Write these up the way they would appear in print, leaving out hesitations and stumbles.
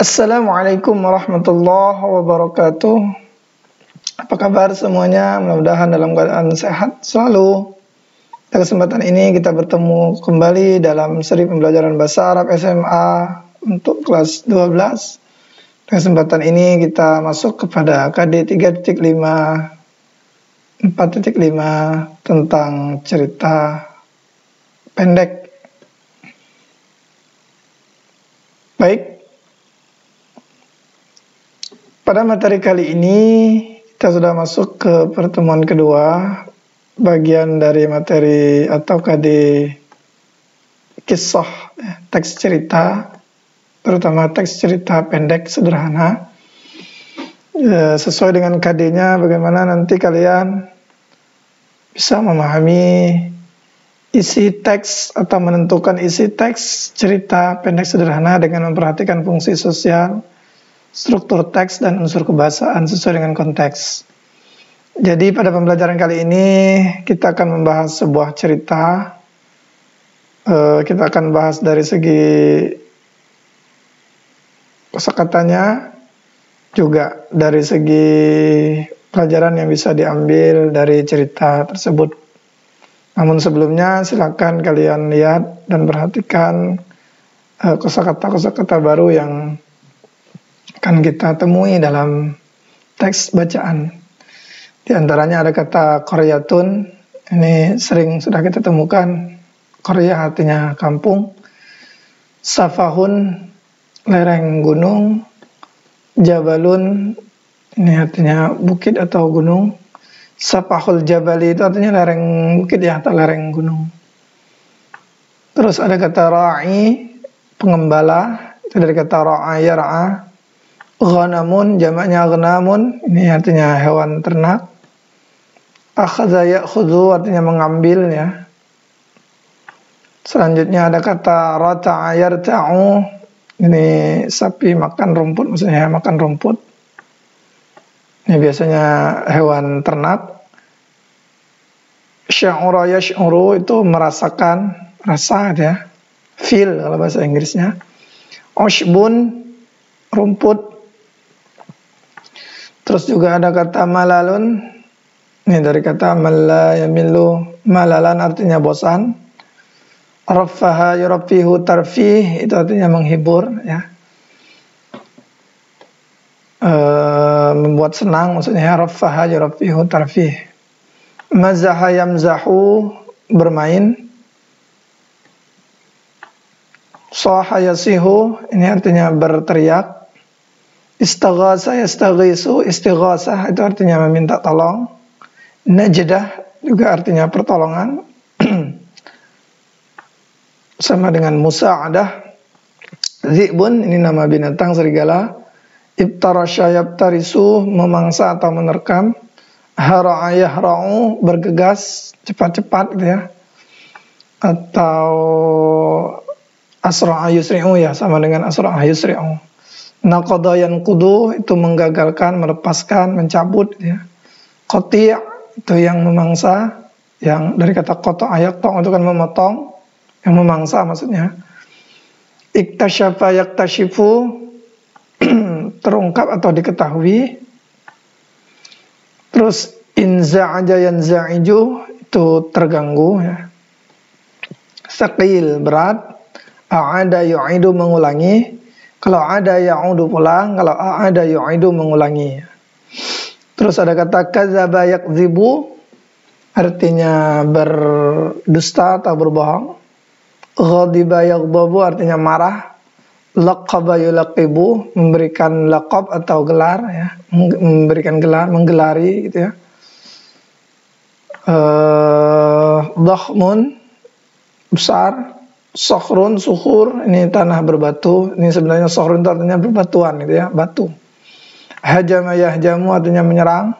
Assalamualaikum warahmatullahi wabarakatuh. Apa kabar semuanya? Mudah-mudahan dalam keadaan sehat selalu. Pada kesempatan ini kita bertemu kembali dalam seri pembelajaran bahasa Arab SMA untuk kelas 12. Pada kesempatan ini kita masuk kepada KD 3.5 4.5 tentang cerita pendek. Baik. Pada materi kali ini kita sudah masuk ke pertemuan kedua, bagian dari materi atau KD kisah, teks cerita, terutama teks cerita pendek sederhana. Sesuai dengan KD-nya, bagaimana nanti kalian bisa memahami isi teks atau menentukan isi teks cerita pendek sederhana dengan memperhatikan fungsi sosial, struktur teks dan unsur kebahasaan sesuai dengan konteks. Jadi pada pembelajaran kali ini kita akan membahas sebuah cerita. Kita akan bahas dari segi kosakatanya, juga dari segi pelajaran yang bisa diambil dari cerita tersebut. Namun sebelumnya silakan kalian lihat dan perhatikan kosakata-kosakata baru yang akan kita temui dalam teks bacaan. Di antaranya ada kata qaryatun. Ini sering sudah kita temukan. Qarya artinya kampung. Safahun, lereng gunung. Jabalun, ini artinya bukit atau gunung. Safahul jabali itu artinya lereng bukit ya, atau lereng gunung. Terus ada kata ra'i, pengembala. Itu dari kata ra'a yar'a. Ghanamun, jamaknya ghanamun, ini artinya hewan ternak. Akhadha ya'khudhu, artinya mengambil ya. Selanjutnya ada kata rata'a yarta'u, ini sapi makan rumput, maksudnya makan rumput. Ini biasanya hewan ternak. Sya'ura yash'uru, itu merasakan, rasa ya. Feel kalau bahasa Inggrisnya. Ushbun, rumput. Terus juga ada kata malalun. Ini dari kata malla yamillu. Malalan artinya bosan. Rafaha yurafihu tarfih, itu artinya menghibur ya. Membuat senang maksudnya. Rafaha yurafihu tarfih. Mazaha yamzahu, bermain. Saha yasihu, ini artinya berteriak. Istaghasa yastaghisu, istighasah itu artinya meminta tolong. Najdah juga artinya pertolongan. Sama dengan musa'adah. Zi'bun, ini nama binatang serigala. Ibtarasya yabtarisu, memangsa atau menerkam. Hara'a yahra'u, bergegas cepat-cepat gitu ya. Atau asra'a yusri'u ya, sama dengan asra'a yusri'u. Naqadha yanqudu, itu menggagalkan, melepaskan, mencabut ya. Qati' itu yang memangsa, yang dari kata qata'a yaqta' itu kan memotong, yang memangsa maksudnya. Iktasyafa yaktashifu, terungkap atau diketahui. Terus inza'aja yanza'iju, itu terganggu ya. Saqil, berat. A'ada yu'idu, mengulangi. Kalau ada ya'udu pulang, kalau ada yu'idu mengulangi. Terus ada kata kadzaba yakdzibu, artinya berdusta atau berbohong. Ghadiba yaghdabu, artinya marah. Laqaba yulaqibu, memberikan laqab atau gelar ya, memberikan gelar, menggelari gitu ya. Dhakhmun, besar. Sokhrun, sukhur, ini tanah berbatu. Ini sebenarnya sokhrun itu artinya berbatuan gitu ya, batu. Hajama yahjamu, artinya menyerang.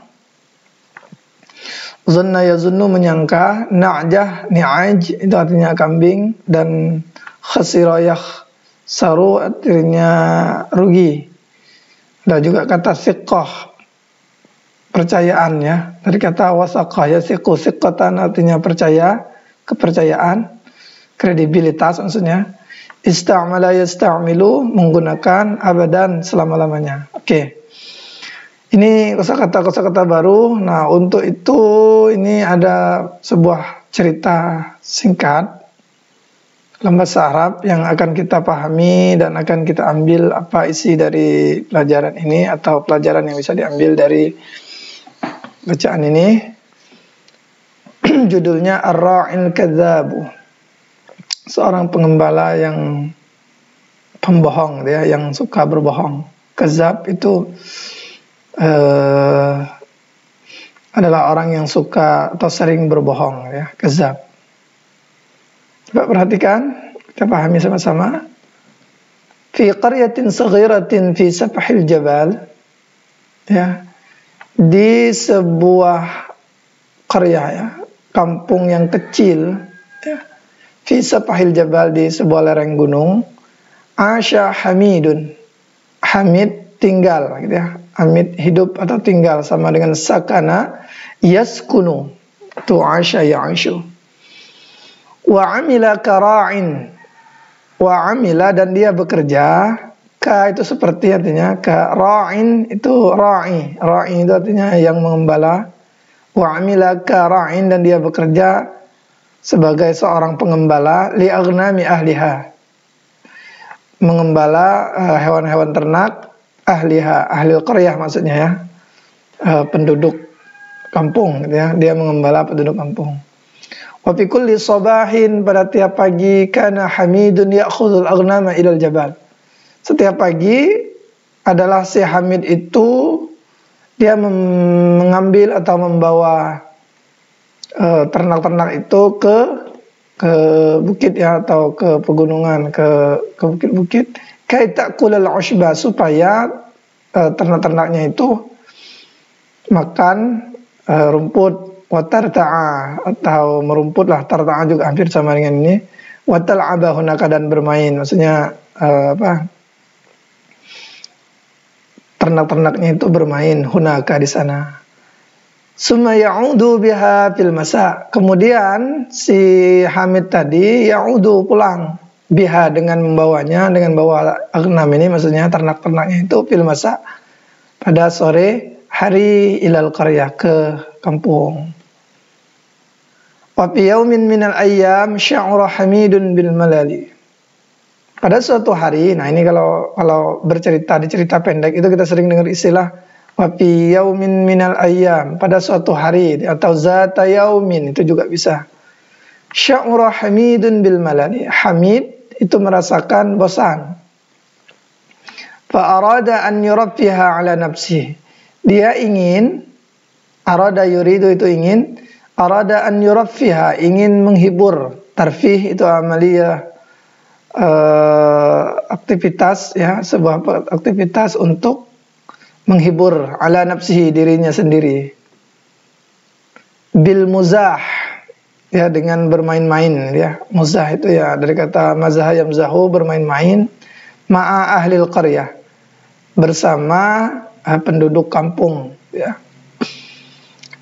Zunna yazunnu, menyangka. Na'jah, ni'aj, itu artinya kambing. Dan khasira yakhsaru, artinya rugi. Dan juga kata siqah, percayaan ya. Dari kata wasaqah, yasiqu, siqatan artinya percaya, kepercayaan. Kredibilitas maksudnya. Istamala yastamilu, menggunakan, abadan, selama-lamanya. Oke. Ini kosakata baru. Nah, untuk itu ini ada sebuah cerita singkat dalam bahasa Arab yang akan kita pahami dan akan kita ambil apa isi dari pelajaran ini atau pelajaran yang bisa diambil dari bacaan ini. Judulnya Ar-Ra'il Kadzabu. Seorang pengembala yang pembohong, ya, yang suka berbohong. Kadzab itu adalah orang yang suka atau sering berbohong, ya, kadzab. Coba perhatikan, kita pahami sama-sama. Fi qaryatin saghiratin fi safhil jabal, ya, di sebuah qaryah, ya, kampung yang kecil, ya, fi safhil jabal, di sebuah lereng gunung. Asya Hamidun, Hamid tinggal, gitu ya. Hamid hidup atau tinggal, sama dengan sakana yaskunu, tu asya ya'ishu. Wa amila kara'in, wa amila, dan dia bekerja. Ka itu seperti, artinya ka, ra'in itu ra'i, ra'i itu artinya yang mengembala. Wa amila kara'in, dan dia bekerja sebagai seorang pengembala, li aghnami ahliha, mengembala hewan-hewan ternak, ahliha, ahli qaryah maksudnya, ya, penduduk kampung, gitu ya. Dia mengembala penduduk kampung. Wa fi kulli sabahin, pada tiap pagi, kana Hamidun ya'khudhul aghnama ilal jabal. Setiap pagi adalah si Hamid itu dia mengambil atau membawa ternak-ternak itu ke bukit, ya, atau ke pegunungan, ke bukit-bukit. Kai ta'kulul ushba, supaya ternak-ternaknya itu makan rumput. Wa tarta'a, atau merumput lah, tarta'a juga hampir sama dengan ini. Wa tal'aba hunaka, dan bermain, maksudnya ternak-ternaknya itu bermain hunaka, di sana. Summa ya'udu biha fil masa, kemudian si Hamid tadi ya'udu, pulang, biha, dengan membawanya, dengan bawa aghnam ini, maksudnya ternak-ternaknya itu, fil masa, pada sore hari, ilal qaryah, ke kampung. Wa fi yaumin minal ayyam sya'ura Hamidun bil malali. Pada suatu hari, nah ini kalau bercerita di cerita pendek itu kita sering dengar istilah wa fi yaumin minal ayyam, pada suatu hari, atau zata yaumin, itu juga bisa. Sya'ura Hamidun bil malali, Hamid itu merasakan bosan. Fa arada an yuraffiha ala nafsihi, dia ingin, arada yuridu itu ingin, arada an yuraffiha, ingin menghibur. Tarfih itu amaliyah, aktivitas, ya, sebuah aktivitas untuk menghibur, ala nafsihi, dirinya sendiri. Bil muzah, ya, dengan bermain-main, ya. Muzah itu, ya, dari kata mazah yamzahu, bermain-main. Ma'a ahlil qaryah, bersama penduduk kampung, ya.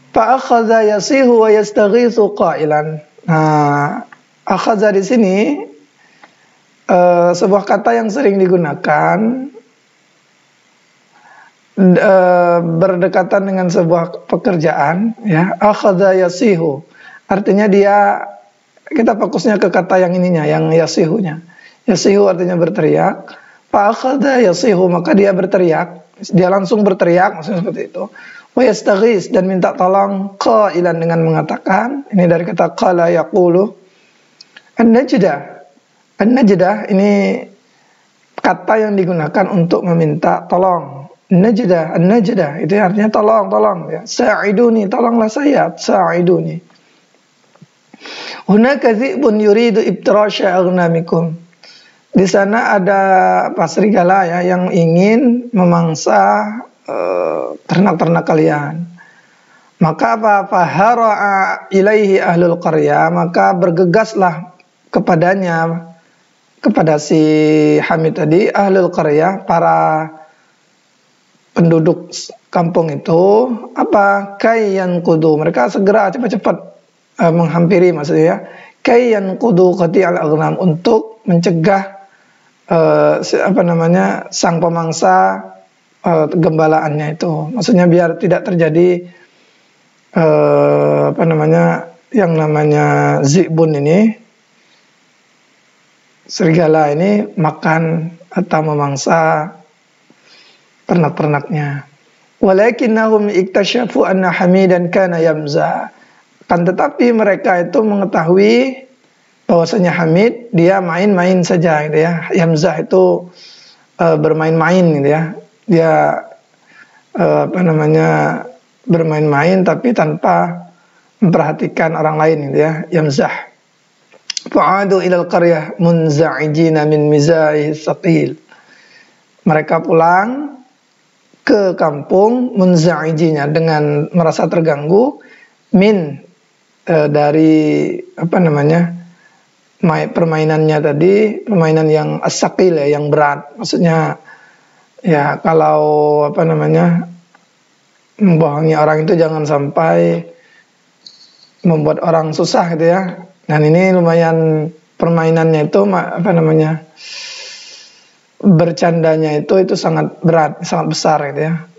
Fa akhadha yasihu wa yastaghithu qailan. Nah, akhadha di sini sebuah kata yang sering digunakan berdekatan dengan sebuah pekerjaan, ya. Akhadha yasihu, artinya dia, kita fokusnya ke kata yang ininya, yang yasihunya. Yasihu artinya berteriak. Fa akhadha yasihu, maka dia berteriak, dia langsung berteriak, maksudnya seperti itu. Wa yastaghis, dan minta tolong, qailan, dengan mengatakan, ini dari kata qala yaqulu. An-najdah, an-najdah ini kata yang digunakan untuk meminta tolong. Najdah, an-najdah itu artinya tolong, ya. Sa'iduni, tolonglah saya, sa'iduni. Hunaka dhi'bun yuridu ibtirasha aghnamikum. Di sana ada serigala, ya, yang ingin memangsa ternak-ternak kalian. Maka apa? Fahara'a ilaihi ahlul qaryah, maka bergegaslah kepadanya, kepada si Hamid tadi, ahlul qaryah, para penduduk kampung itu, apa? Kayyan kudu, mereka segera cepat-cepat menghampiri, maksudnya, ya. Kayyan kudu qati'al aghnam, untuk mencegah apa namanya, sang pemangsa gembalaannya itu. Maksudnya biar tidak terjadi apa namanya, yang namanya zibun ini, serigala ini makan atau memangsa ternak-ternaknya. Walakinnahum iktasyafu anna Hamidan kana yamza. Kan tetapi mereka itu mengetahui bahwasanya Hamid dia main-main saja gitu ya. Yamzah itu bermain-main gitu ya. Dia apa namanya, bermain-main tapi tanpa memperhatikan orang lain gitu ya. Yamzah. Fa'adu ilal qaryah munza'ijina min mizahi saqil. Mereka pulang ke kampung munza'ijinya dengan merasa terganggu min dari apa namanya, permainannya tadi, permainan yang as-saqil ya, yang berat. Maksudnya ya kalau apa namanya, membohongi orang itu jangan sampai membuat orang susah gitu ya. Dan ini lumayan permainannya itu apa namanya, bercandanya itu sangat berat, sangat besar gitu ya.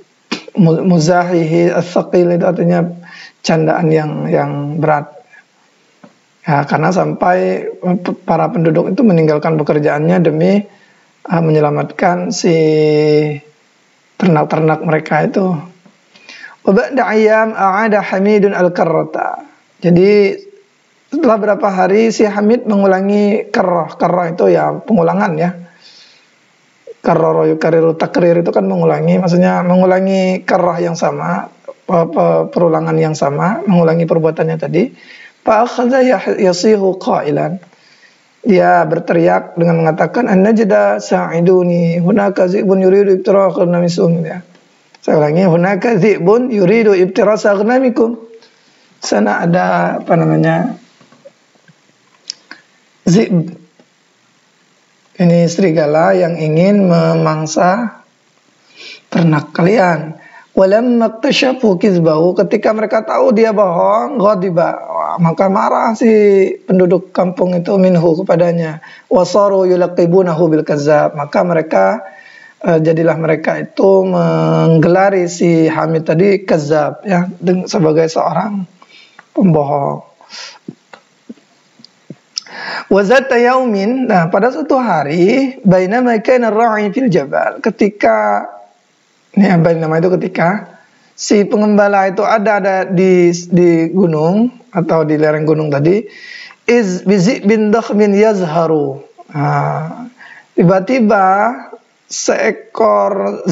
Muzahihi as-saqil itu artinya candaan yang berat. Ya, karena sampai para penduduk itu meninggalkan pekerjaannya demi menyelamatkan si ternak-ternak mereka itu. Wa ba'da ayyam a'ada Hamidun al-karrata. Jadi setelah berapa hari si Hamid mengulangi karrah. Karrah itu ya pengulangan ya. Karrara yukariru takrir itu kan mengulangi, maksudnya mengulangi karrah yang sama, perulangan yang sama, mengulangi perbuatannya tadi. Fa akhadha yasihu qailan. Dia berteriak dengan mengatakan an-najda sa'iduni hunaka zibun yuridu ibtiraq ghanamikum ya. Saya ulangi, hunaka zibun yuridu ibtiraq ghanamikum. Sana ada apa namanya, zib. Ini serigala yang ingin memangsa ternak kalian. Walamma iktashafu kizbahu, ketika mereka tahu dia bohong, ghadiba, maka marah si penduduk kampung itu minhu kepadanya. Wasaru yulaqibunahu bil kazzab, maka mereka jadilah mereka itu menggelari si Hamid tadi kazzab ya, sebagai seorang pembohong. Wazata yaumin, nah pada suatu hari, bainama kana ar-ra'i fil jabal, ketika ini apa nama itu, ketika si pengembala itu ada di gunung atau di lereng gunung tadi, iz bizi bin dakhmin yazharu. Tiba-tiba seekor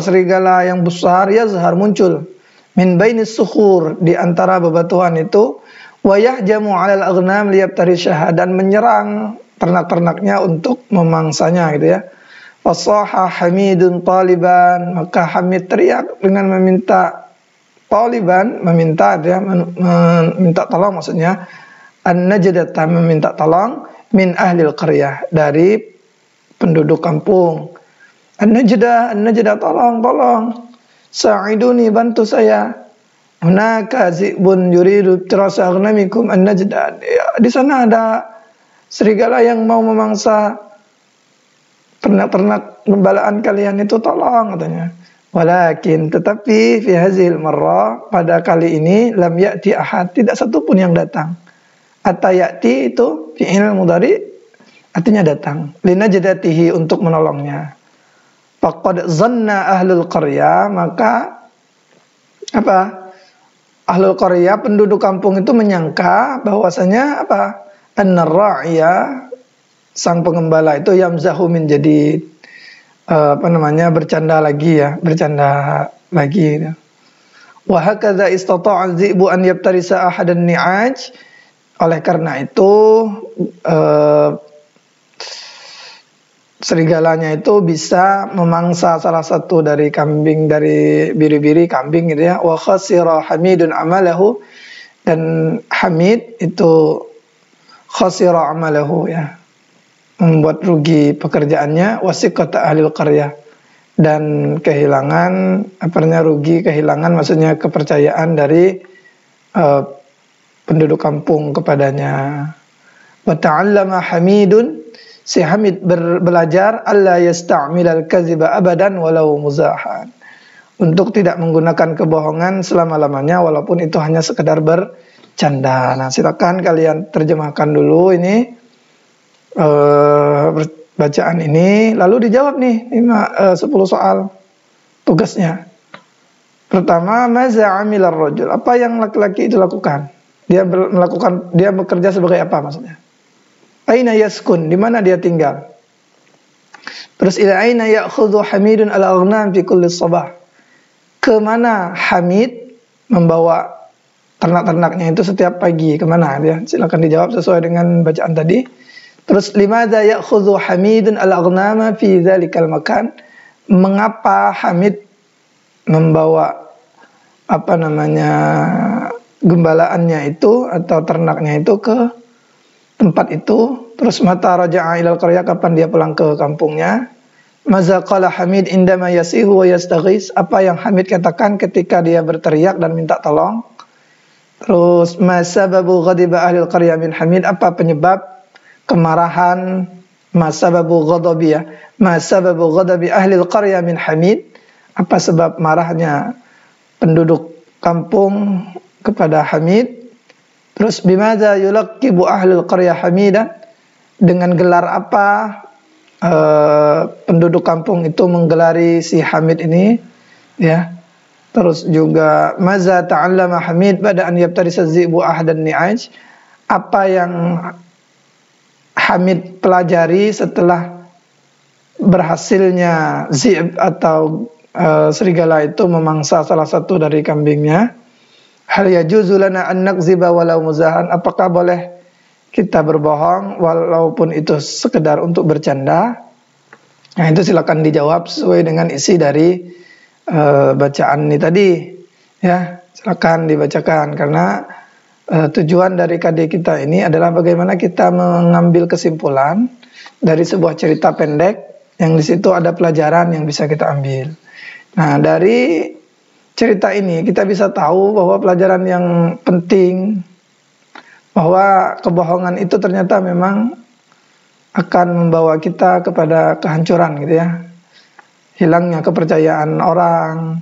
serigala yang besar yazhar muncul min bainis sukhur, di antara bebatuan itu, wa yahjamu 'alal aghnam liyabtari syahad, dan menyerang ternak-ternaknya untuk memangsanya gitu ya. Fasaha Hamidun taliban, maka Hamid teriak dengan meminta, taliban meminta dia, meminta tolong, maksudnya an-najdata meminta tolong, min ahlil qaryah, dari penduduk kampung. An-najda tolong, sa'iduni, bantu saya. Hunaka zibun yuridu tirasa aghnamikum an-najda. Di sana ada serigala yang mau memangsa ternak-ternak gembalaan kalian itu, tolong katanya. Walakin, tetapi fi hazil marrah, pada kali ini, lam ya'ti ahad, tidak satu pun yang datang. Atayati itu fi'il mudhari, artinya datang. Linajdatihi, untuk menolongnya. Faqad zanna ahlul qaryah, maka apa? Ahlul qaryah, penduduk kampung itu menyangka bahwasanya apa? An-ra'iya, sang pengembala itu, yamzahu, menjadi apa namanya, bercanda lagi gitu. Wa hakadha istata'a az-zi'bu an yabtarisa ahadan ni'aj. Oleh karena itu serigalanya itu bisa memangsa salah satu dari kambing, dari biri-biri kambing gitu ya. Wa khasira Hamidun amalahu, dan Hamid itu khasira amalahu ya, membuat rugi pekerjaannya. Wasiqata ahlil qaryah, dan kehilangan kehilangan maksudnya kepercayaan dari penduduk kampung kepadanya. Wa ta'allama Hamidun Si Hamid belajar alla yasta'milal kadziba abadan walau muzahan. Untuk tidak menggunakan kebohongan selama-lamanya walaupun itu hanya sekedar bercanda. Nah, silakan kalian terjemahkan dulu ini bacaan ini, lalu dijawab nih 10 soal tugasnya. Pertama, maza amilar rajul, apa yang laki-laki itu lakukan? Dia bekerja sebagai apa maksudnya? Aina yaskun, di mana dia tinggal? Terus ila aina ya'khudhu Hamidun al-aghnam fi kulli sabah? Kemana Hamid membawa ternak-ternaknya itu setiap pagi? Kemana dia? Silakan dijawab sesuai dengan bacaan tadi. Terus limadza ya'khudhu Hamidun al-aghnama fi dzalikal makan? Mengapa Hamid membawa gembalaannya itu atau ternaknya itu ke tempat itu? Terus mata raja'a ilal qaryah, kapan dia pulang ke kampungnya? Maza qala Hamid indama yasihu wa yastaghis, apa yang Hamid katakan ketika dia berteriak dan minta tolong? Terus ma sababu ghadiba ahli qaryah min Hamid, apa penyebab kemarahan ma sababu ghadabi ahli qaryah min Hamid, apa sebab marahnya penduduk kampung kepada Hamid? Terus bimadza yulaqibu ahlul qaryah Hamidan, dengan gelar apa penduduk kampung itu menggelari si Hamid ini, ya. Terus juga maza ta'allama Hamid ba'da an yabtarisa az-zi'bu ahdan ni'aj, apa yang Hamid pelajari setelah berhasilnya zi'b atau serigala itu memangsa salah satu dari kambingnya. Hal yajuzu lana an nakziba walau muzahan, apakah boleh kita berbohong walaupun itu sekedar untuk bercanda? Nah, itu silakan dijawab sesuai dengan isi dari bacaan ini tadi, ya. Silakan dibacakan, karena tujuan dari KD kita ini adalah bagaimana kita mengambil kesimpulan dari sebuah cerita pendek yang di situ ada pelajaran yang bisa kita ambil. Nah, dari cerita ini kita bisa tahu bahwa pelajaran yang penting, bahwa kebohongan itu ternyata memang akan membawa kita kepada kehancuran gitu ya. Hilangnya kepercayaan orang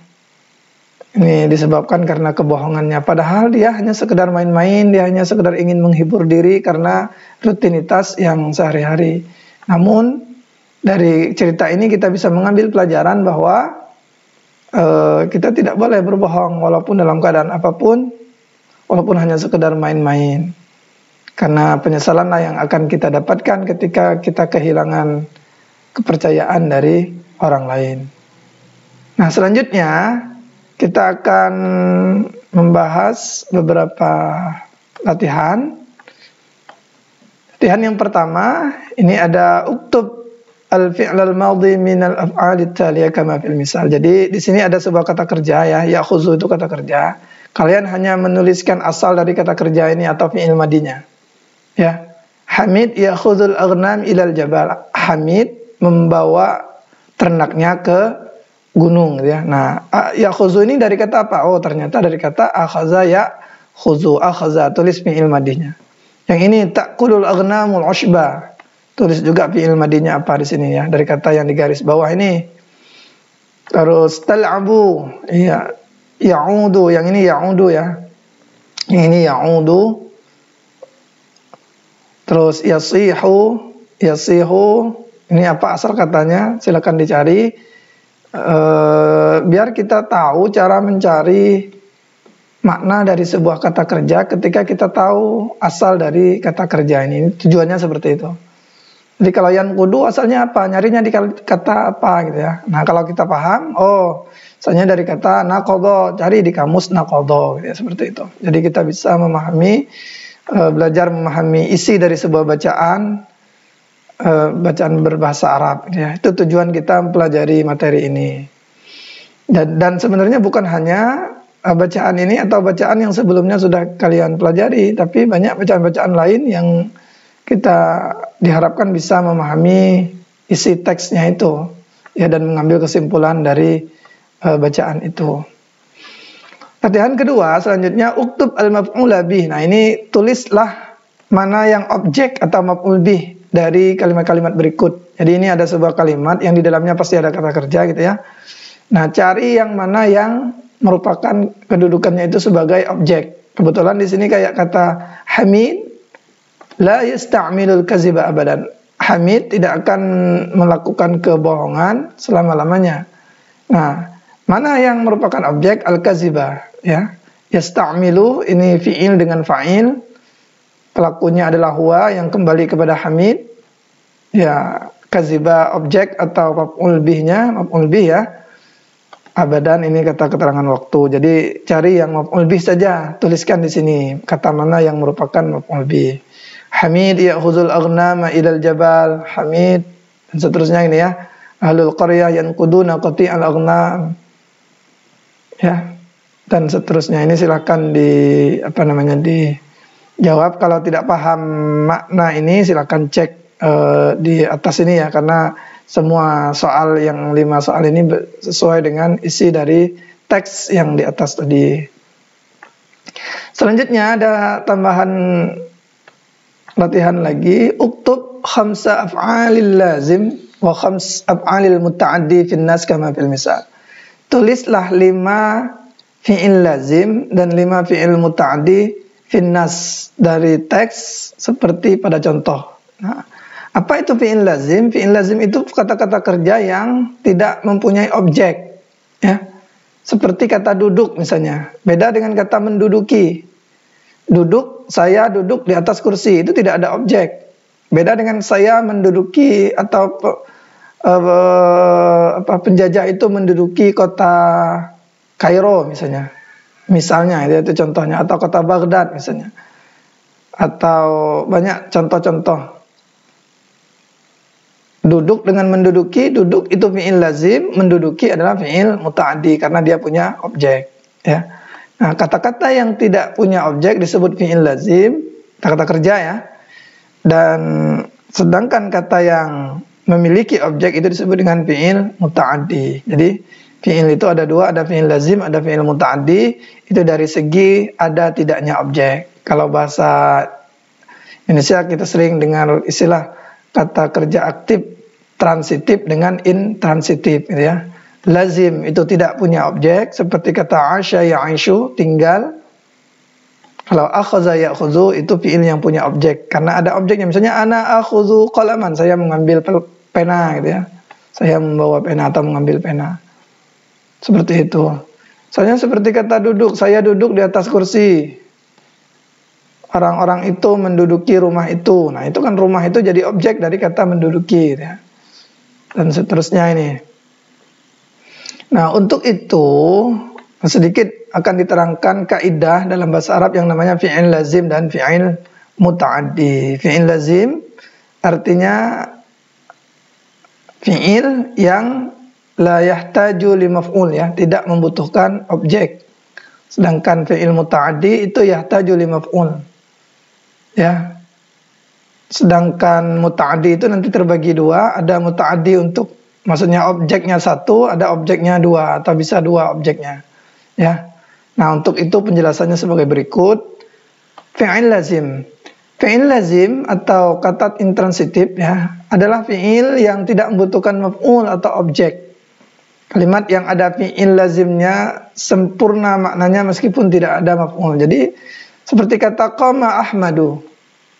ini disebabkan karena kebohongannya. Padahal dia hanya sekedar main-main, dia hanya sekedar ingin menghibur diri karena rutinitas yang sehari-hari. Namun dari cerita ini kita bisa mengambil pelajaran bahwa kita tidak boleh berbohong walaupun dalam keadaan apapun, walaupun hanya sekedar main-main. Karena penyesalanlah yang akan kita dapatkan ketika kita kehilangan kepercayaan dari orang lain. Nah, selanjutnya kita akan membahas beberapa latihan. Latihan yang pertama, ini ada uktub al-fi'l al-madhi min al-af'al at-taliyah kama fil misal. Jadi di sini ada sebuah kata kerja ya, ya'khuzu itu kata kerja. Kalian hanya menuliskan asal dari kata kerja ini atau fi'il madinya. Ya. Hamid ya'khuzul aghnam ilal jabal. Hamid membawa ternaknya ke gunung ya. Nah, ya'khuzu ini dari kata apa? Oh, ternyata dari kata akhaza ya'khuzu. Akhaza, tulis fi'il madinya. Yang ini ta'kulul aghnamul ushba. Tulis juga fi'il madinya apa di sini ya, dari kata yang di garis bawah ini. Terus tal'abu, iya, ya'udu, yang ini ya'udu ya. Yang ini ya'udu. Terus yasihu, ini apa asal katanya? Silakan dicari. Biar kita tahu cara mencari makna dari sebuah kata kerja ketika kita tahu asal dari kata kerja ini. Tujuannya seperti itu. Jadi kalau yang kudu asalnya apa? Nyarinya di kata apa gitu ya. Nah, kalau kita paham, asalnya dari kata naqadha, cari di kamus naqadha gitu ya, seperti itu. Jadi kita bisa memahami, belajar memahami isi dari sebuah bacaan berbahasa Arab gitu ya. Itu tujuan kita mempelajari materi ini. Dan sebenarnya bukan hanya bacaan ini atau bacaan yang sebelumnya sudah kalian pelajari, tapi banyak bacaan-bacaan lain yang kita diharapkan bisa memahami isi teksnya itu ya, dan mengambil kesimpulan dari bacaan itu. Latihan kedua selanjutnya uktub al-maf'ula bih. Nah, ini tulislah mana yang objek atau maf'ul bih dari kalimat-kalimat berikut. Jadi ini ada sebuah kalimat yang di dalamnya pasti ada kata kerja gitu ya. Nah, cari yang mana yang merupakan kedudukannya itu sebagai objek. Kebetulan di sini kayak kata Hamid la yasta'milul kaziba abadan. Hamid tidak akan melakukan kebohongan selama-lamanya. Nah, mana yang merupakan objek al-kaziba ya? Yasta'milu ini fi'il dengan fa'il. Pelakunya adalah huwa yang kembali kepada Hamid. Ya, kaziba objek atau maf'ul bihnya, maf'ul bih ya. Abadan ini kata keterangan waktu. Jadi cari yang maf'ul bih saja, tuliskan di sini kata mana yang merupakan maf'ul bih. Hamid ya'khudhul aghnama ilal jabal. Hamid dan seterusnya ini ya. Ahlul qaryah yanquduna qati'al aghnam. Ya. Dan seterusnya ini silakan dijawab. Kalau tidak paham makna ini silakan cek di atas ini ya, karena semua soal yang 5 soal ini sesuai dengan isi dari teks yang di atas tadi. Selanjutnya ada tambahan latihan lagi. Uktub khamsa af'alil lazim wa khams af'alil muta'addi fin nas kama fil misal. Tulislah 5 fi'il lazim dan 5 fi'il muta'addi fin nas dari teks seperti pada contoh. Nah, apa itu fi'il lazim? Fi'il lazim itu kata-kata kerja yang tidak mempunyai objek ya. Seperti kata duduk misalnya. Beda dengan kata menduduki. Duduk, saya duduk di atas kursi, itu tidak ada objek. Beda dengan saya menduduki atau penjajah itu menduduki kota Kairo misalnya. Misalnya itu contohnya, atau kota Baghdad misalnya. Atau banyak contoh-contoh. Duduk dengan menduduki, duduk itu fi'il lazim, menduduki adalah fi'il muta'addi karena dia punya objek ya. Nah, kata-kata yang tidak punya objek disebut fi'il lazim, kata-kata kerja ya. Dan sedangkan kata yang memiliki objek itu disebut dengan fi'il muta'addi. Jadi fi'il itu ada 2, ada fi'il lazim, ada fi'il muta'addi. Itu dari segi ada tidaknya objek. Kalau bahasa Indonesia kita sering dengar istilah kata kerja aktif transitif dengan intransitif gitu ya. Lazim itu tidak punya objek seperti kata asya ya'ishu tinggal. Kalau akhadha ya'khudhu itu fi'il yang punya objek karena ada objeknya. Misalnya ana akhudhu qalaman, saya mengambil pena gitu ya. Saya membawa pena atau mengambil pena. Seperti itu. Soalnya seperti kata duduk, saya duduk di atas kursi. Orang-orang itu menduduki rumah itu. Nah, itu kan rumah itu jadi objek dari kata menduduki ya. Dan seterusnya ini. Nah, untuk itu sedikit akan diterangkan kaidah dalam bahasa Arab yang namanya fi'il lazim dan fi'il muta'addi. Fi'il lazim artinya fi'il yang la yahtaju li maf'ul ya, tidak membutuhkan objek. Sedangkan fi'il muta'addi itu yahtaju li maf'ul. Ya. Sedangkan muta'addi itu nanti terbagi 2, ada muta'addi untuk maksudnya objeknya 1, ada objeknya 2 atau bisa 2 objeknya. Ya. Nah, untuk itu penjelasannya sebagai berikut. Fi'il lazim. Fi'il lazim atau kata intransitif ya, adalah fi'il yang tidak membutuhkan maf'ul atau objek. Kalimat yang ada fi'il lazimnya sempurna maknanya meskipun tidak ada maf'ul. Jadi seperti kata qama Ahmadu.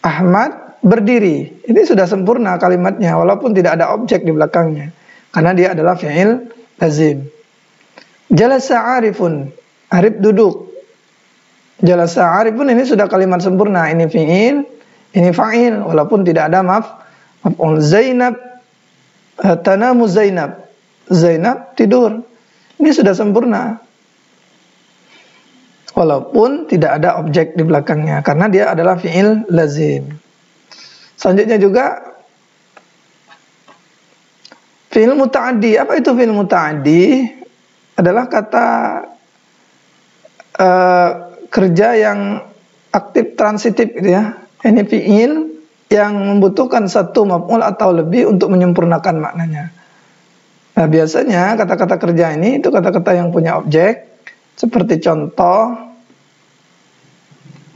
Ahmad berdiri. Ini sudah sempurna kalimatnya walaupun tidak ada objek di belakangnya. Karena dia adalah fi'il lazim. Jalasa Arifun. Arif duduk. Jalasa Arifun ini sudah kalimat sempurna. Ini fi'il, ini fa'il walaupun tidak ada maf'ul. Zainab tanamu Zainab. Zainab tidur. Ini sudah sempurna. Walaupun tidak ada objek di belakangnya karena dia adalah fi'il lazim. Selanjutnya juga fi'il muta'addi. Apa itu fi'il muta'addi? Adalah kata kerja yang aktif transitif gitu ya. Ini fi'il yang membutuhkan satu maf'ul atau lebih untuk menyempurnakan maknanya. Nah, biasanya kata-kata kerja ini itu kata-kata yang punya objek. Seperti contoh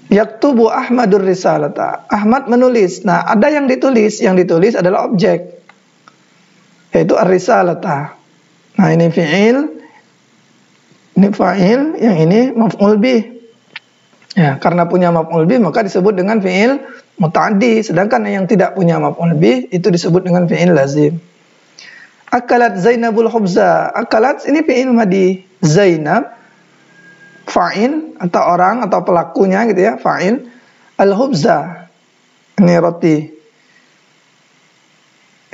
Yaktubu Ahmadur risalata. Ahmad menulis. Nah, ada yang ditulis adalah objek, yaitu ar-risalata. Nah, ini fi'il, ini fa'il, yang ini maf'ul bih. Ya, karena punya maf'ul bih maka disebut dengan fi'il muta'addi, sedangkan yang tidak punya maf'ul bih itu disebut dengan fi'il lazim. Akalat Zainabul khubza. Akalat ini fi'il madi. Zainab fa'il atau orang atau pelakunya gitu ya, fa'il. Al-khubza ini roti.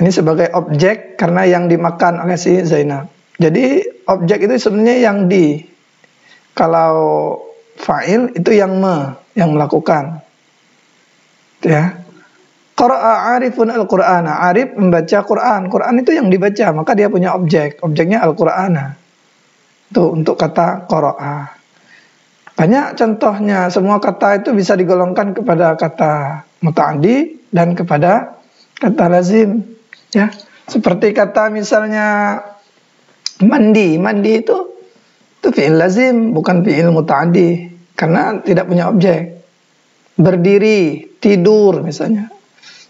Ini sebagai objek karena yang dimakan oleh si Zainab. Jadi objek itu sebenarnya yang di. Kalau fa'il itu yang melakukan. Ya. Qara'a 'arifun al-Qur'ana. 'Arif membaca Quran. Quran itu yang dibaca, maka dia punya objek. Objeknya Al-Qur'ana. Itu untuk kata qara'a. Banyak contohnya, semua kata itu bisa digolongkan kepada kata muta'addi dan kepada kata lazim, ya. Seperti kata misalnya mandi. Mandi itu fi'il lazim, bukan fi'il muta'addi karena tidak punya objek. Berdiri, tidur misalnya.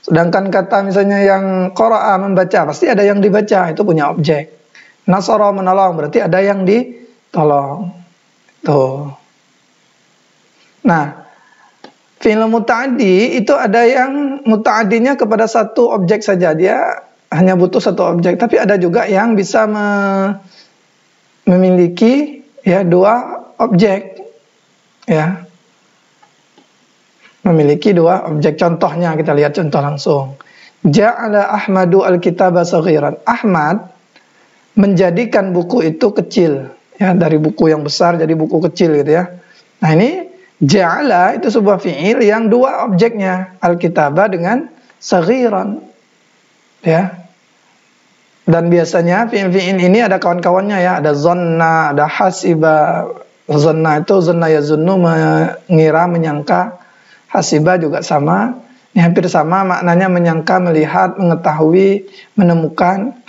Sedangkan kata misalnya yang qara'a membaca, pasti ada yang dibaca, itu punya objek. Nasara menolong, berarti ada yang ditolong. Tuh. Nah, fi'il muta'addi itu ada yang muta'addinya kepada satu objek saja, dia hanya butuh satu objek. Tapi ada juga yang bisa memiliki ya dua objek, ya, memiliki dua objek. Contohnya kita lihat contoh langsung. Ja'ala Ahmadu al-kitaba saghiran. Ahmad menjadikan buku itu kecil, ya, dari buku yang besar jadi buku kecil gitu ya. Nah, ini ja'ala itu sebuah fi'il yang dua objeknya, al-kitaba dengan saghiran, ya. Dan biasanya fi'il-fi'il ini ada kawan-kawannya ya, ada zanna, ada hasiba. Zanna itu zanna yazunnu, mengira, menyangka. Hasiba juga sama, ini hampir sama maknanya, menyangka, melihat, mengetahui, menemukan.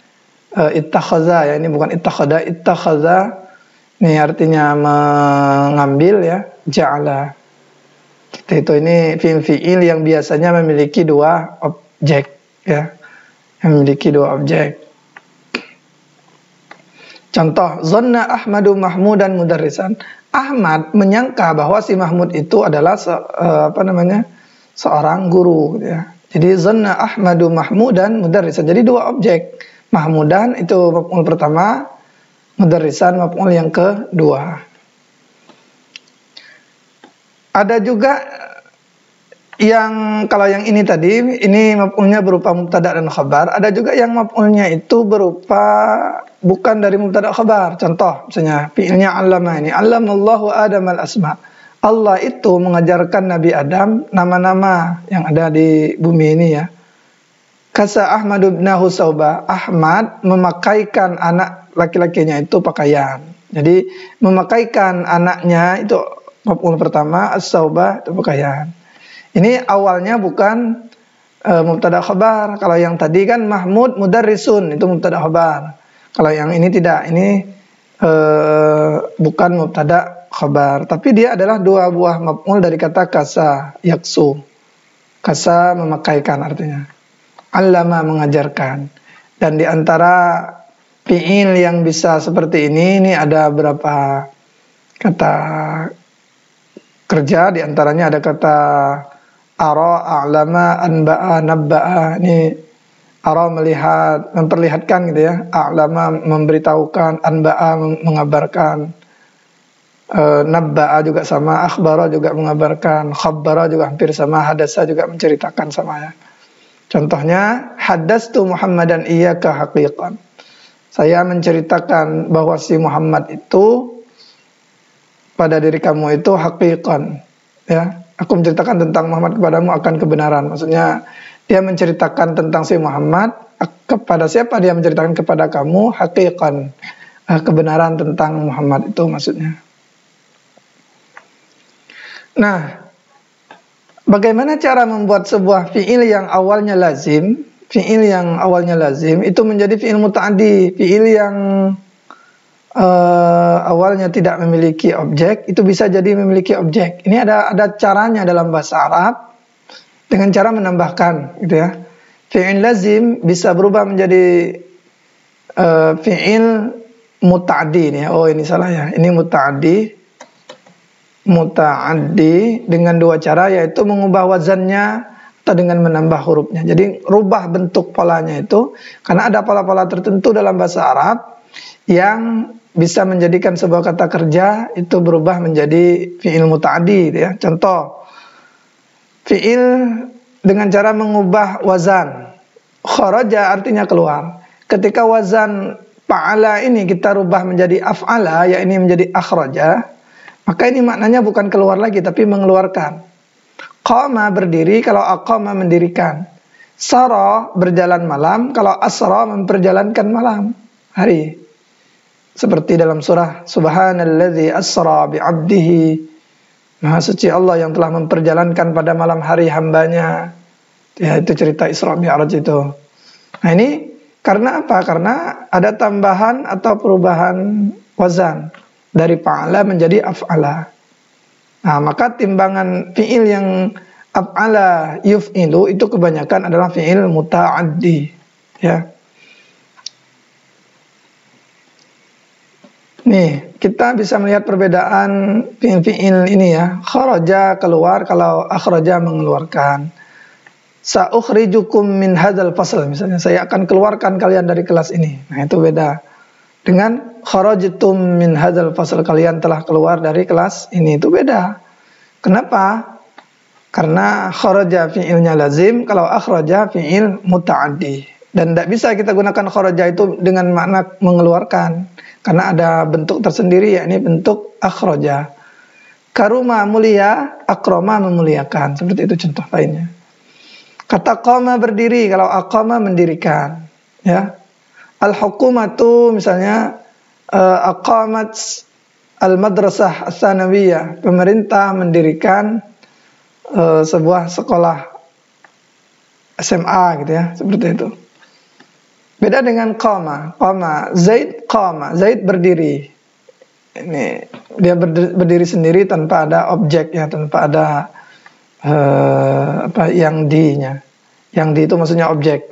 Ittakhadha ya, ini bukan ittakhadha, ittakhadha ini artinya mengambil ya, ja'ala. Itu ini fi'il yang biasanya memiliki dua objek ya, memiliki dua objek. Contoh, zanna Ahmadu Mahmudan mudarrisan. Ahmad menyangka bahwa si Mahmud itu adalah seorang guru gitu ya. Jadi zanna Ahmadu Mahmudan mudarrisan. Jadi dua objek. Mahmudan itu maf'ul pertama, mudarrisan maf'ul yang kedua. Ada juga yang kalau yang ini tadi, ini maf'ulnya berupa mubtada dan khabar. Ada juga yang maf'ulnya itu berupa bukan dari mubtada khabar. Contoh misalnya fi'ilnya 'allama, ini 'allamallahu Adam al-asma. Allah itu mengajarkan Nabi Adam nama-nama yang ada di bumi ini ya. Kasa Ahmad ibnahu sauba. Ahmad memakaikan anak laki-lakinya itu pakaian. Jadi memakaikan anaknya itu maf'ul pertama, as-sauba itu pakaian. Ini awalnya bukan mubtada khabar. Kalau yang tadi kan Mahmud mudarrisun, itu mubtada khabar. Kalau yang ini tidak, ini bukan mubtada khabar, tapi dia adalah dua buah maf'ul dari kata kasa, yaksu. Kasa memakaikan artinya. Allama mengajarkan. Dan di antara fi'il yang bisa seperti ini ada berapa kata kerja, di antaranya ada kata ara, a'lama, anba'a, nabba'a. Ini ara melihat, memperlihatkan gitu ya. A'lama memberitahukan, anba'a mengabarkan. Nabba'a juga sama, akhbara juga mengabarkan, khabbara juga hampir sama, hadasa juga menceritakan sama ya. Contohnya, haddastu Muhammadan iyyaka haqiqan. Saya menceritakan bahwa si Muhammad itu pada diri kamu itu haqiqan, ya. Aku menceritakan tentang Muhammad kepadamu akan kebenaran. Maksudnya dia menceritakan tentang si Muhammad kepada siapa, dia menceritakan kepada kamu haqiqan, kebenaran tentang Muhammad itu maksudnya. Nah, bagaimana cara membuat sebuah fi'il yang awalnya lazim, fi'il yang awalnya lazim itu menjadi fi'il muta'addi, fi'il yang awalnya tidak memiliki objek, itu bisa jadi memiliki objek. Ini ada caranya dalam bahasa Arab dengan cara menambahkan, gitu ya. Fi'il lazim bisa berubah menjadi fi'il muta'addi nih. Oh, ini salah ya. Ini muta'addi dengan dua cara, yaitu mengubah wazannya atau dengan menambah hurufnya. Jadi rubah bentuk polanya itu, karena ada pola-pola tertentu dalam bahasa Arab yang bisa menjadikan sebuah kata kerja itu berubah menjadi fi'il muta'addi, gitu ya. Contoh, fi'il dengan cara mengubah wazan. Kharaja artinya keluar. Ketika wazan fa'ala ini kita rubah menjadi af'ala, ya ini menjadi akhraja, maka ini maknanya bukan keluar lagi tapi mengeluarkan. Qama berdiri, kalau aqama mendirikan. Sara berjalan malam, kalau asra memperjalankan malam, hari. Seperti dalam surah Subhanalladzi asra bi'abdihi, Maha suci Allah yang telah memperjalankan pada malam hari hambanya. Ya, itu cerita Isra Mi'raj itu. Nah, ini karena apa? Karena ada tambahan atau perubahan wazan dari fa'ala menjadi af'ala. Nah, maka timbangan fi'il yang af'ala yuf'ilu itu kebanyakan adalah fi'il muta'addi, ya. Nih, kita bisa melihat perbedaan fi'il ini ya. Kharaja keluar, kalau akhraja mengeluarkan. Sa'ukhrijukum min hadzal fasl, misalnya saya akan keluarkan kalian dari kelas ini. Nah, itu beda dengan kharajtum min hadzal fasl, kalian telah keluar dari kelas ini, itu beda. Kenapa? Karena kharaja fi'ilnya lazim, kalau akhraja fi'il muta'addi. Dan tidak bisa kita gunakan kharaja itu dengan makna mengeluarkan, karena ada bentuk tersendiri, yakni bentuk akhraja. Karuma mulia, akroma memuliakan, seperti itu contoh lainnya. Kata qama berdiri, kalau aqama mendirikan, ya. Al-hukumatu misalnya aqamat al-madrasah as-sanawiyah, pemerintah mendirikan sebuah sekolah SMA, gitu ya, seperti itu. Beda dengan qama. Qama, Zaid berdiri. Ini dia berdiri sendiri tanpa ada objek, ya, tanpa ada yang di-nya. Yang di itu maksudnya objek.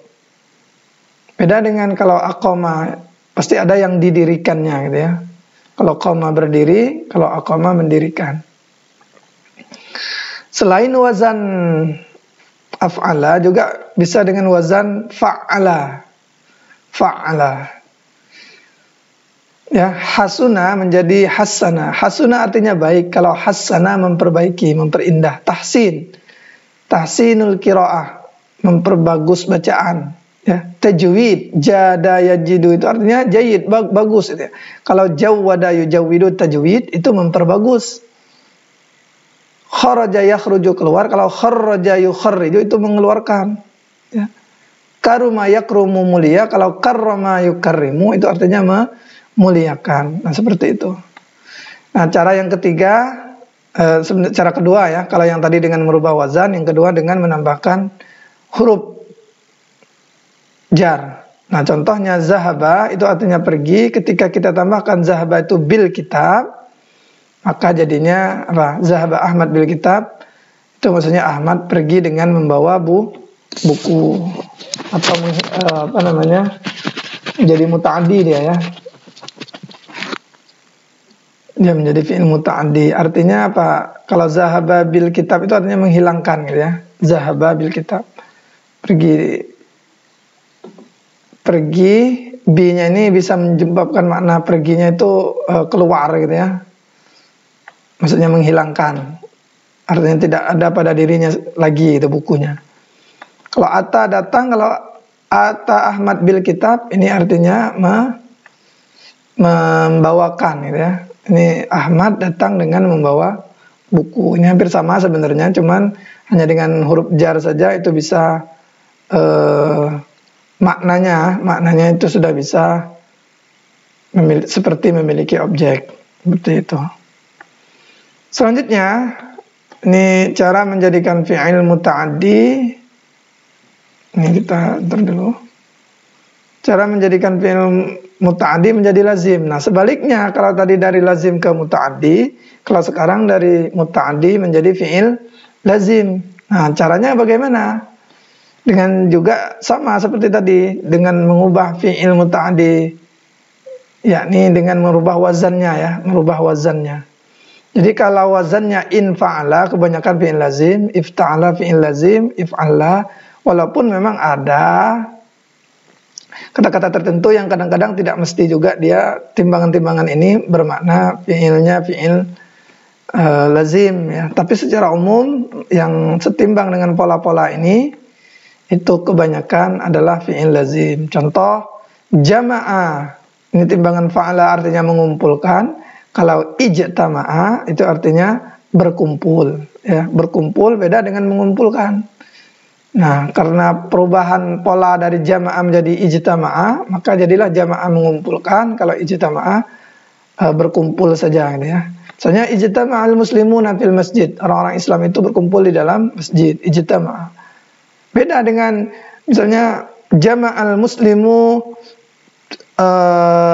Beda dengan kalau aqama, pasti ada yang didirikannya, gitu ya. Kalau qama berdiri, kalau aqama mendirikan. Selain wazan af'ala, juga bisa dengan wazan fa'ala. Ya, hasuna menjadi hasana. Hasuna artinya baik, kalau hasana memperbaiki, memperindah. Tahsinul qiraah, memperbagus bacaan, ya. Tajwid, jada yajidu, itu artinya jayid, bagus, gitu ya. Kalau jawwada yujawwidu, tajwid itu memperbagus. Kharaja yakhruju, keluar, kalau kharraja yukharriju itu mengeluarkan, ya. Karuma yakrumu, mulia, kalau karrama yukarrimu itu artinya memuliakan. Nah, seperti itu. Nah, cara yang ketiga, cara kedua, ya, kalau yang tadi dengan merubah wazan, yang kedua dengan menambahkan huruf jar. Nah, contohnya zahaba itu artinya pergi, ketika kita tambahkan zahaba itu bil kitab, maka jadinya apa? Zahaba Ahmad bil kitab, itu maksudnya Ahmad pergi dengan membawa buku, atau jadi muta'addi dia, ya. Dia menjadi fi'il muta'addi. Artinya apa? Kalau zahaba bil kitab itu artinya menghilangkan, gitu ya. Zahaba bil kitab, pergi, B-nya ini bisa menyebabkan makna perginya itu keluar, gitu ya. Maksudnya menghilangkan. Artinya tidak ada pada dirinya lagi itu bukunya. Kalau ata datang, kalau ata Ahmad bil kitab, ini artinya membawakan, gitu ya. Ini Ahmad datang dengan membawa buku. Ini hampir sama sebenarnya, cuman hanya dengan huruf jar saja itu bisa maknanya itu sudah bisa seperti memiliki objek, seperti itu. Selanjutnya, ini cara menjadikan fi'il muta'addi. Ini kita ntar dulu. Cara menjadikan fi'il muta'addi menjadi lazim. Nah, sebaliknya kalau tadi dari lazim ke muta'addi, kalau sekarang dari muta'addi menjadi fi'il lazim. Nah, caranya bagaimana? Dengan juga sama seperti tadi, dengan mengubah fi'il muta'addi, yakni dengan merubah wazannya ya, merubah wazannya. Jadi kalau wazannya in fa'ala kebanyakan fi'il lazim, ifta'ala fi'il lazim, if'alla, walaupun memang ada kata-kata tertentu yang kadang-kadang tidak mesti juga dia timbangan-timbangan ini bermakna fi'ilnya fi'il lazim ya. Tapi secara umum yang setimbang dengan pola-pola ini itu kebanyakan adalah fi'il lazim. Contoh jama'a, ini timbangan fa'ala artinya mengumpulkan. Kalau ijtama'a itu artinya berkumpul ya. Berkumpul beda dengan mengumpulkan. Nah, karena perubahan pola dari jamaah menjadi ijtama'a, maka jadilah jamaah mengumpulkan, kalau ijtama'a berkumpul saja gitu ya. Misalnya ijtama'al muslimuna fil masjid, orang-orang Islam itu berkumpul di dalam masjid, ijtama'a. Beda dengan misalnya jama'al muslimu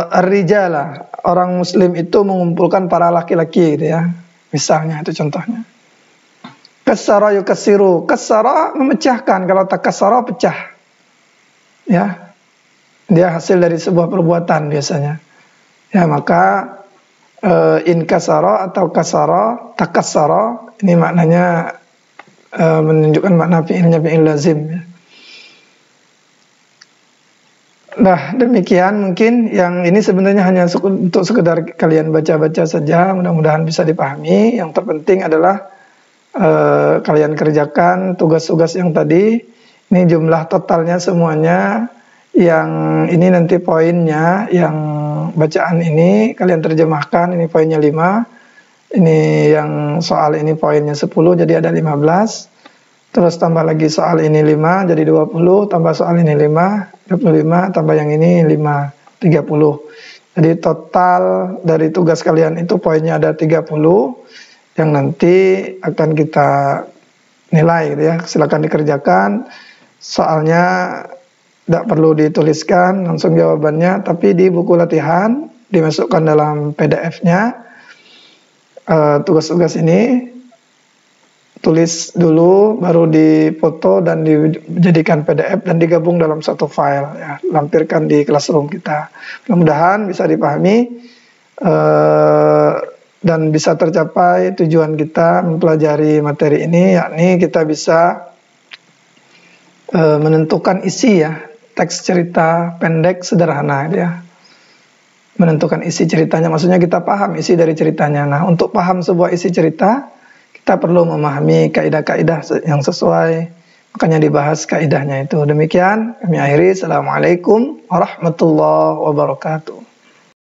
ar-rijala, orang muslim itu mengumpulkan para laki-laki gitu ya. Misalnya itu contohnya. Kassara yukassiru, kassara memecahkan, kalau takassara pecah. Ya. Dia hasil dari sebuah perbuatan biasanya. Ya, maka in kassara atau kassara, takassara ini maknanya menunjukkan makna fi'ilnya fi'il lazim ya. Nah, demikian mungkin yang ini sebenarnya hanya untuk sekedar kalian baca-baca saja, mudah-mudahan bisa dipahami. Yang terpenting adalah kalian kerjakan tugas-tugas yang tadi. Ini jumlah totalnya semuanya. Yang ini nanti poinnya, yang bacaan ini kalian terjemahkan, ini poinnya 5. Ini yang soal ini poinnya 10, jadi ada 15. Terus tambah lagi soal ini 5, jadi 20. Tambah soal ini 5, 25. Tambah yang ini 5, 30. Jadi total dari tugas kalian itu poinnya ada 30. Yang nanti akan kita nilai gitu ya. Silakan dikerjakan. Soalnya tidak perlu dituliskan langsung jawabannya, tapi di buku latihan dimasukkan dalam PDF-nya. Tugas-tugas ini tulis dulu, baru dipoto dan dijadikan PDF dan digabung dalam satu file ya. Lampirkan di classroom kita. Mudah-mudahan bisa dipahami dan bisa tercapai tujuan kita mempelajari materi ini, yakni kita bisa menentukan isi ya, teks cerita pendek sederhana ya. Menentukan isi ceritanya, maksudnya kita paham isi dari ceritanya. Nah, untuk paham sebuah isi cerita, kita perlu memahami kaidah-kaidah yang sesuai, makanya dibahas kaidahnya itu. Demikian kami akhiri. Assalamualaikum warahmatullahi wabarakatuh.